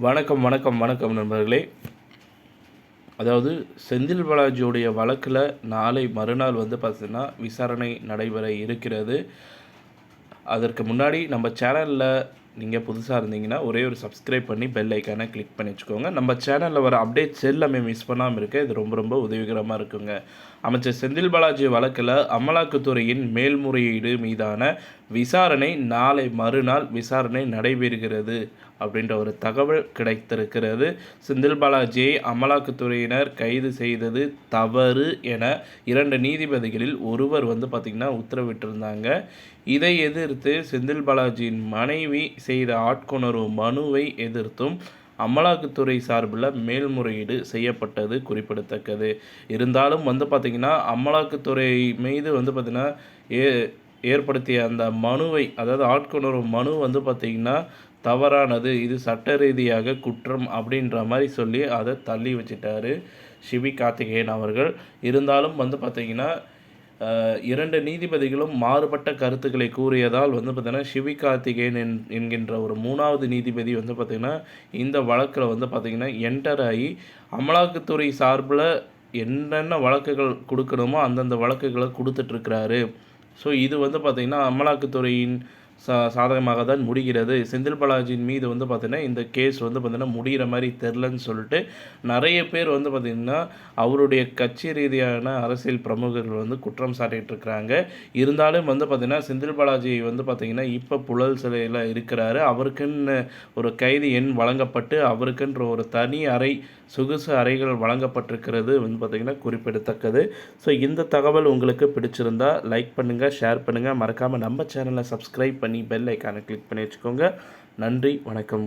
வணக்கம் வணக்கம் வணக்கம் நண்பர்களே. அதாவது செந்தில் பாலாஜியுடைய வழக்கில் நாளை மறுநாள் பார்த்தீங்கன்னா விசாரணை நடைபெற இருக்கிறது. அதற்கு முன்னாடி நம்ம சேனலில் நீங்கள் புதுசாக இருந்தீங்கன்னா ஒரே ஒரு சப்ஸ்கிரைப் பண்ணி பெல் ஐக்கானை கிளிக் பண்ணி வச்சுக்கோங்க. நம்ம சேனலில் வர அப்டேட்ஸ் எல்லாமே மிஸ் பண்ணாமல் இருக்க இது ரொம்ப ரொம்ப உதவிகரமாக இருக்குங்க. அமைச்சர் செந்தில் பாலாஜி வழக்கில் அமலாக்கத்துறையின் மேல்முறையீடு மீதான விசாரணை நாளை மறுநாள் விசாரணை நடைபெறுகிறது அப்படின்ற ஒரு தகவல் கிடைத்திருக்கிறது. செந்தில் பாலாஜியை அமலாக்கத்துறையினர் கைது செய்தது தவறு என 2 நீதிபதிகளில் ஒருவர் பார்த்திங்கன்னா உத்தரவிட்டிருந்தாங்க. இதை எதிர்த்து செந்தில் பாலாஜியின் மனைவி செய்த ஆட்கொணர்வு மனுவை எதிர்த்தும் அமலாக்கத்துறை சார்பில் மேல்முறையீடு செய்யப்பட்டது குறிப்பிடத்தக்கது. இருந்தாலும் பார்த்திங்கன்னா அமலாக்கத்துறை மீது பார்த்திங்கன்னா ஏற்படுத்திய அந்த மனுவை, அதாவது ஆட்கொணர்வு மனு பார்த்திங்கன்னா தவறானது, இது சட்ட ரீதியாக குற்றம் அப்படின்ற மாதிரி சொல்லி அதை தள்ளி வச்சிட்டாரு சிவகார்த்திகேயன் அவர்கள். இருந்தாலும் பார்த்திங்கன்னா 2 நீதிபதிகளும் மாறுபட்ட கருத்துக்களை கூறியதால் பார்த்திங்கன்னா சிவகார்த்திகேயன் என்கின்ற ஒரு 3வது நீதிபதி பார்த்திங்கன்னா இந்த வழக்கில் பார்த்திங்கன்னா என்டர் ஆகி அமலாக்கத்துறை சார்பில் என்னென்ன வழக்குகள் கொடுக்கணுமோ அந்தந்த வழக்குகளை கொடுத்துட்ருக்கிறாரு. ஸோ இது பார்த்திங்கன்னா அமலாக்கத்துறையின் சாதகமாக தான் முடிகிறது. செந்தில் பாலாஜியின் மீது பார்த்திங்கன்னா இந்த கேஸ் பார்த்திங்கன்னா முடிகிற மாதிரி தெரிலன்னு சொல்லிட்டு நிறைய பேர் பார்த்திங்கன்னா அவருடைய கட்சி ரீதியான அரசியல் பிரமுகர்கள் குற்றம் சாட்டிகிட்டு இருக்கிறாங்க. இருந்தாலும் பார்த்திங்கன்னா செந்தில் பாலாஜி பார்த்திங்கன்னா இப்போ புழல் சிலையில் இருக்கிறாரு. அவருக்குன்னு ஒரு கைது எண் வழங்கப்பட்டு அவருக்குன்ற ஒரு தனி அறை, சொகுசு அறைகள் வழங்கப்பட்டிருக்கிறது பார்த்திங்கன்னா குறிப்பிடத்தக்கது. ஸோ இந்த தகவல் உங்களுக்கு பிடிச்சிருந்தா லைக் பண்ணுங்கள், ஷேர் பண்ணுங்கள், மறக்காமல் நம்ம சேனலை சப்ஸ்கிரைப் பண்ணி பெல் ஐக்கானை கிளிக் பண்ணி வச்சுக்கோங்க. நன்றி, வணக்கம்.